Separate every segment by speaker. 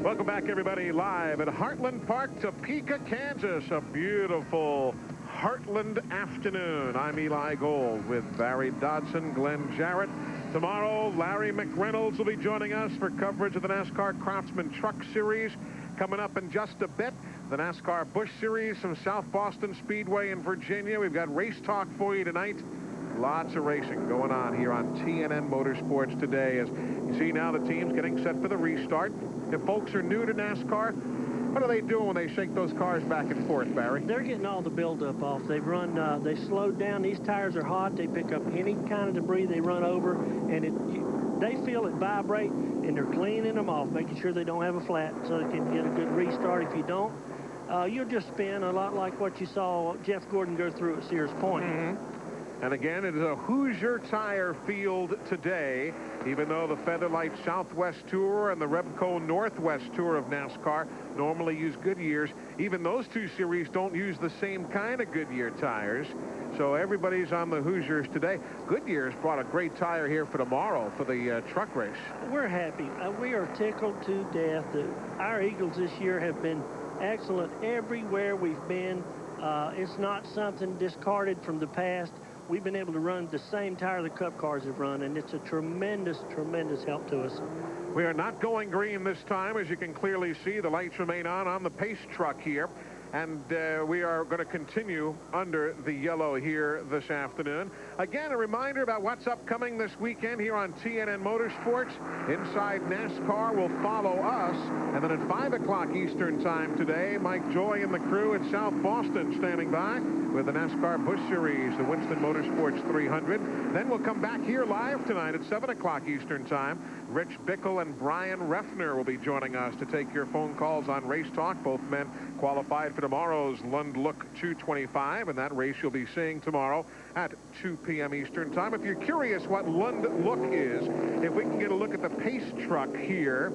Speaker 1: Welcome back, everybody, live at Heartland Park, Topeka, Kansas. A beautiful Heartland afternoon. I'm Eli Gold with Barry Dodson, Glenn Jarrett. Tomorrow, Larry McReynolds will be joining us for coverage of the NASCAR Craftsman Truck Series. Coming up in just a bit, the NASCAR Busch Series from South Boston Speedway in Virginia. We've got race talk for you tonight. Lots of racing going on here on TNN Motorsports today. As you see now, the team's getting set for the restart. If folks are new to NASCAR, what are they doing when they shake those cars back and forth, Barry?
Speaker 2: They're getting all the buildup off. They've run, they slowed down. These tires are hot. They pick up any kind of debris they run over, and they feel it vibrate, and they're cleaning them off, making sure they don't have a flat so they can get a good restart. If you don't, you'll just spin a lot like what you saw Jeff Gordon go through at Sears Point.
Speaker 1: And again, it is a Hoosier tire field today, even though the Featherlight Southwest Tour and the Repco Northwest Tour of NASCAR normally use Goodyears. Even those two series don't use the same kind of Goodyear tires. So everybody's on the Hoosiers today. Goodyear's brought a great tire here for tomorrow for the truck race.
Speaker 2: We're happy. We are tickled to death. Our Eagles this year have been excellent everywhere we've been. It's not something discarded from the past. We've been able to run the same tire the Cup cars have run, and it's a tremendous, tremendous help to us.
Speaker 1: We are not going green this time. As you can clearly see, the lights remain on the pace truck here. And we are going to continue under the yellow here this afternoon. Again, a reminder about what's upcoming this weekend here on TNN Motorsports. Inside NASCAR will follow us. And then at 5 o'clock Eastern time today, Mike Joy and the crew at South Boston standing by with the NASCAR Busch Series, the Winston Motorsports 300. Then we'll come back here live tonight at 7 o'clock Eastern time. Rich Bickle and Brian Reffner will be joining us to take your phone calls on Race Talk. Both men qualified for tomorrow's Lund Look 225, and that race you'll be seeing tomorrow at 2 p.m. Eastern time. If you're curious what Lund Look is, if we can get a look at the pace truck here,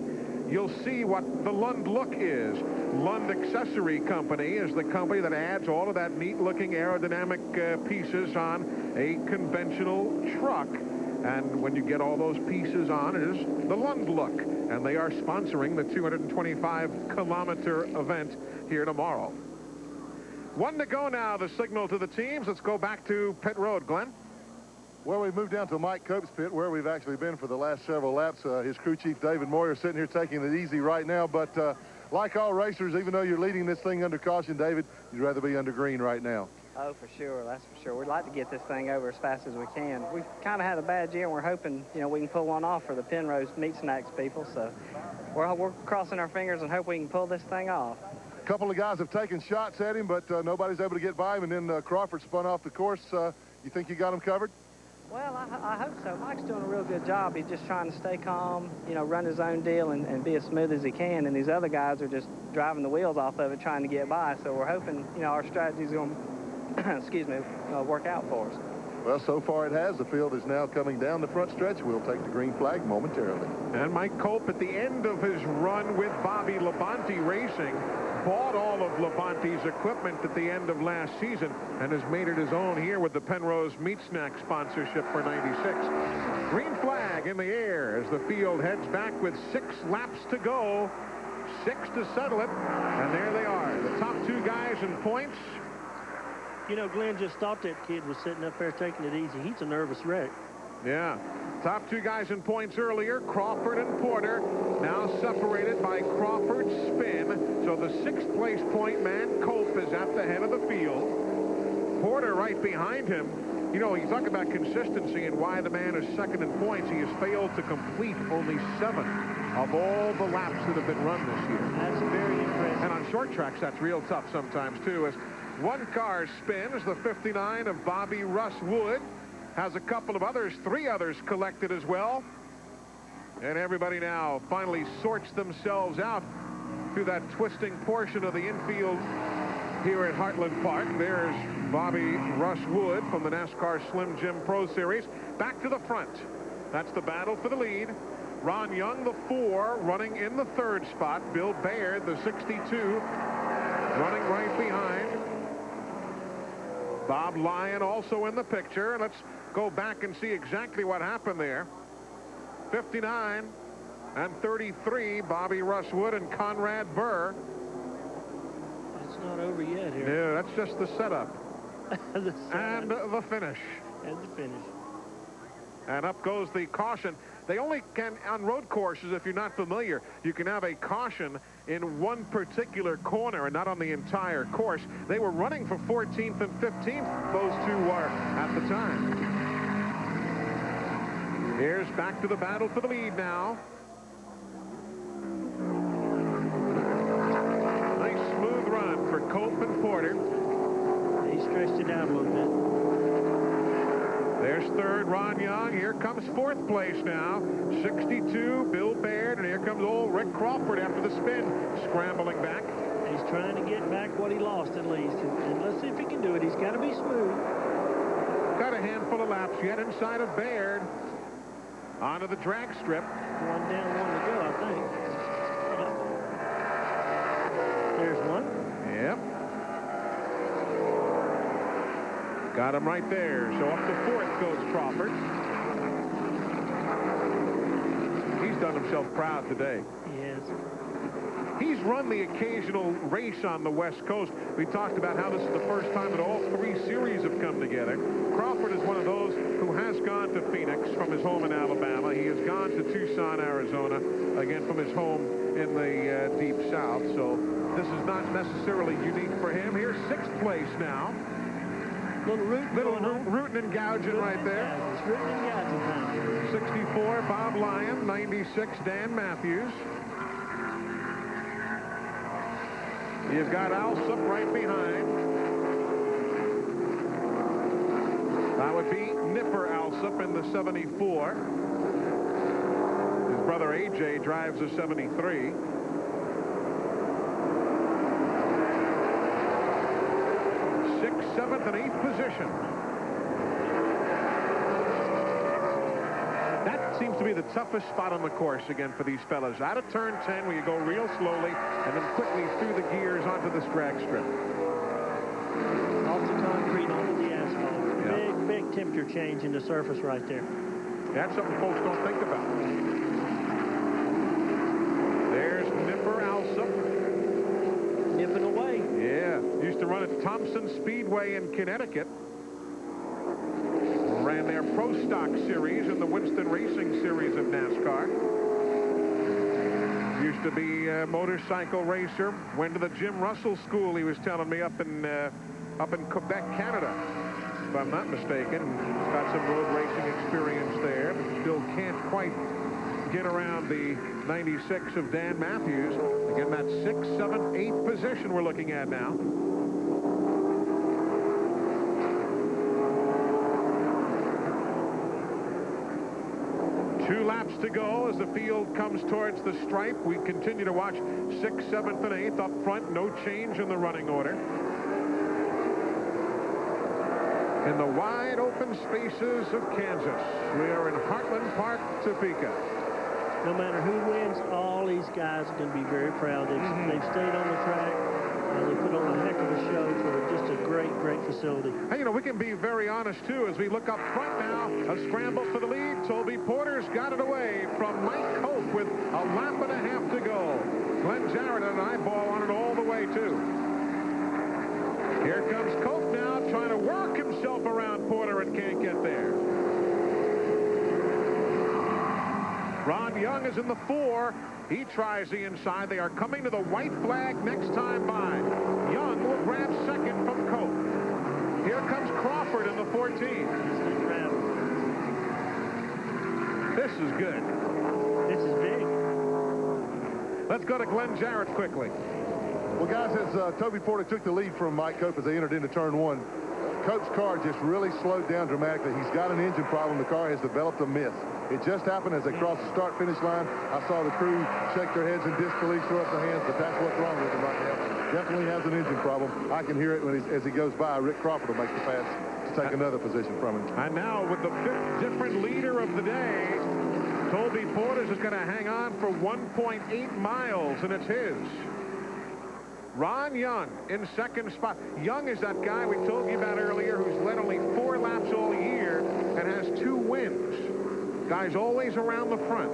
Speaker 1: you'll see what the Lund Look is. Lund Accessory Company is the company that adds all of that neat-looking aerodynamic pieces on a conventional truck. And when you get all those pieces on, it is the Lund Look. And they are sponsoring the 225-kilometer event here tomorrow. 1 to go now, the signal to the teams. Let's go back to pit road. Glenn?
Speaker 3: Well, we've moved down to Mike Cope's pit, where we've actually been for the last several laps. His crew chief, David Moyer, sitting here taking it easy right now. But like all racers, even though you're leading this thing under caution, David, you'd rather be under green right now.
Speaker 4: Oh, for sure. That's for sure. We'd like to get this thing over as fast as we can. We've kind of had a bad year, and we're hoping, we can pull one off for the Penrose Meat Snacks people. So we're crossing our fingers and hope we can pull this thing off.
Speaker 3: A couple of guys have taken shots at him, but nobody's able to get by him. And then Crawford spun off the course. You think you got him covered?
Speaker 4: Well, I hope so. Mike's doing a real good job. He's just trying to stay calm, run his own deal and be as smooth as he can. And these other guys are just driving the wheels off of it, trying to get by. So we're hoping, our strategy's going to work out for us.
Speaker 3: Well, so far it has. The field is now coming down the front stretch. We'll take the green flag momentarily.
Speaker 1: And Mike Cope, at the end of his run with Bobby Labonte Racing, bought all of Labonte's equipment at the end of last season and has made it his own here with the Penrose Meat Snack sponsorship for 96. Green flag in the air as the field heads back with 6 laps to go. 6 to settle it. And there they are, the top 2 guys in points.
Speaker 2: Glenn just thought that kid was sitting up there taking it easy. He's a nervous wreck.
Speaker 1: Yeah. Top 2 guys in points earlier, Crawford and Porter, now separated by Crawford's spin. So the 6th place point man, Cope, is at the head of the field. Porter right behind him. You talk about consistency and why the man is 2nd in points. He has failed to complete only 7 of all the laps that have been run this year.
Speaker 2: That's very impressive.
Speaker 1: And on short tracks, that's real tough sometimes, too, as one car spins, the 59 of Bobby Russ Wood. Has a couple of others, 3 others collected as well. And everybody now finally sorts themselves out through that twisting portion of the infield here at Heartland Park. There's Bobby Russ Wood from the NASCAR Slim Jim Pro Series. Back to the front. That's the battle for the lead. Ron Young, the 4, running in the 3rd spot. Bill Baird, the 62, running right behind. Bob Lyon also in the picture. And let's go back and see exactly what happened there. 59 And 33, Bobby Russwood and Conrad Burr.
Speaker 2: It's not over yet here.
Speaker 1: No, that's just the setup.
Speaker 2: The
Speaker 1: and the finish.
Speaker 2: And the finish.
Speaker 1: And up goes the caution. They only can, on road courses, if you're not familiar, you can have a caution in one particular corner and not on the entire course. They were running for 14th and 15th, those two were at the time. Here's back to the battle for the lead now. Nice smooth run for Cope and Porter.
Speaker 2: He stretched it out a little bit.
Speaker 1: There's third, Ron Young. Here comes fourth place now. 62, Bill Baird. And here comes old Rick Crawford after the spin, scrambling back.
Speaker 2: He's trying to get back what he lost at least. And let's see if he can do it. He's got to be smooth.
Speaker 1: Got a handful of laps yet inside of Baird. Onto the drag strip.
Speaker 2: One down, one to go, I think. Yep. There's one.
Speaker 1: Yep. Got him right there. So up to fourth goes Crawford. He's done himself proud today.
Speaker 2: He has.
Speaker 1: He's run the occasional race on the West Coast. We talked about how this is the first time that all three series have come together. Crawford is one of those who has gone to Phoenix from his home in Alabama. He has gone to Tucson, Arizona, again from his home in the Deep South. So this is not necessarily unique for him. Here's sixth place now.
Speaker 2: Little
Speaker 1: rootin' and gouging right there.
Speaker 2: Rootin' and gouging time.
Speaker 1: 64, Bob Lyon. 96, Dan Matthews. You've got Alsop right behind. That would be Nipper Alsop in the 74. His brother AJ drives a 73. Sixth, seventh, and eighth position. That seems to be the toughest spot on the course again for these fellas. Out of turn 10 where you go real slowly and then quickly through the gears onto this drag strip.
Speaker 2: Off the concrete, onto the asphalt.
Speaker 1: Yep.
Speaker 2: Big temperature change in the surface right there.
Speaker 1: That's something folks don't think about. There's Nipper Alsop.
Speaker 2: Nipping away.
Speaker 1: Yeah, used to run at Thompson Speedway in Connecticut. Ran their Pro Stock Series in the Winston Racing Series of NASCAR. Used to be a motorcycle racer. Went to the Jim Russell School, he was telling me, up in Quebec, Canada, if I'm not mistaken. Got some road racing experience there, but still can't quite get around the 96 of Dan Matthews. Again, that 6th, 7th, 8th position we're looking at now. Two laps to go as the field comes towards the stripe. We continue to watch 6th, 7th, and 8th up front. No change in the running order. In the wide open spaces of Kansas, we are in Heartland Park, Topeka.
Speaker 2: No matter who wins, all these guys are going to be very proud. They've stayed on the track. They put on a heck of a show for just a great facility.
Speaker 1: Hey, you know, we can be very honest, too, as we look up front now. A scramble for the lead. Toby Porter's got it away from Mike Cope with a lap and a half to go. Glenn Jarrett and an eyeball on it all the way, too. Here comes Cope now, trying to work himself around Porter and can't get there. Ron Young is in the 4. He tries the inside. They are coming to the white flag next time by. Young will grab second from Cope. Here comes Crawford in the 14. This is good.
Speaker 2: This is big.
Speaker 1: Let's go to Glenn Jarrett quickly.
Speaker 3: Well, guys, as Toby Porter took the lead from Mike Cope as they entered into turn 1, Cope's car just really slowed down dramatically. He's got an engine problem. The car has developed a miss. It just happened as they crossed the start-finish line. I saw the crew shake their heads in disbelief, throw up their hands, but that's what's wrong with him right now. Definitely has an engine problem. I can hear it as he goes by. Rick Crawford will make the pass to take another position from him.
Speaker 1: And now with the 5th different leader of the day, Toby Porter's is going to hang on for 1.8 miles, and it's his. Ron Young in second spot. Young is that guy we told you about earlier who's led only 4 laps all year and has 2 wins. Guy's always around the front.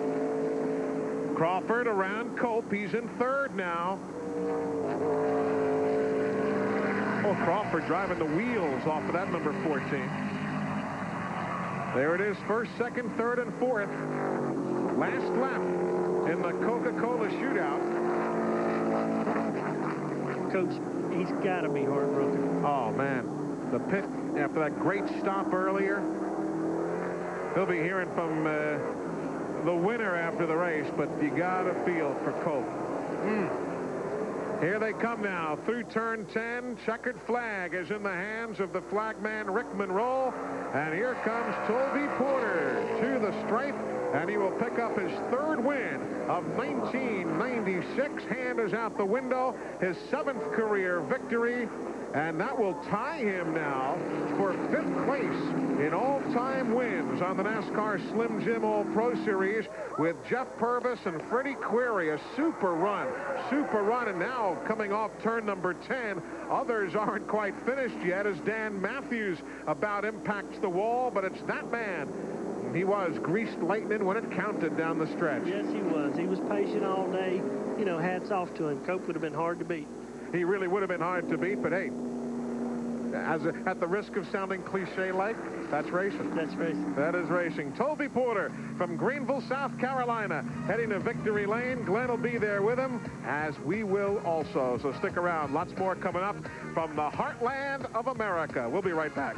Speaker 1: Crawford around Cope. He's in third now. Oh, Crawford driving the wheels off of that number 14. There it is, first, second, third, and fourth. Last lap in the Coca-Cola shootout.
Speaker 2: Coach, he's got to be heartbroken.
Speaker 1: Oh, man. The pit after that great stop earlier. He'll be hearing from the winner after the race, but you got to feel for Cope. Here they come now through turn 10. Checkered flag is in the hands of the flagman Rick Monroe. And here comes Toby Porter to the stripe. And he will pick up his third win of 1996. Hand is out the window. His 7th career victory. And that will tie him now for 5th place in all-time wins on the NASCAR Slim Jim All-Pro Series with Jeff Purvis and Freddie Query. A super run. And now coming off turn number 10. Others aren't quite finished yet as Dan Matthews about impacts the wall, but it's that man. He was greased lightning when it counted down the stretch.
Speaker 2: Yes, he was. He was patient all day. You know, hats off to him. Cope would have been hard to beat.
Speaker 1: He really would have been hard to beat, but hey, at the risk of sounding cliche-like, that's racing.
Speaker 2: That's racing.
Speaker 1: That is racing. Toby Porter from Greenville, South Carolina, heading to Victory Lane. Glenn will be there with him, as we will also. So stick around. Lots more coming up from the Heartland of America. We'll be right back.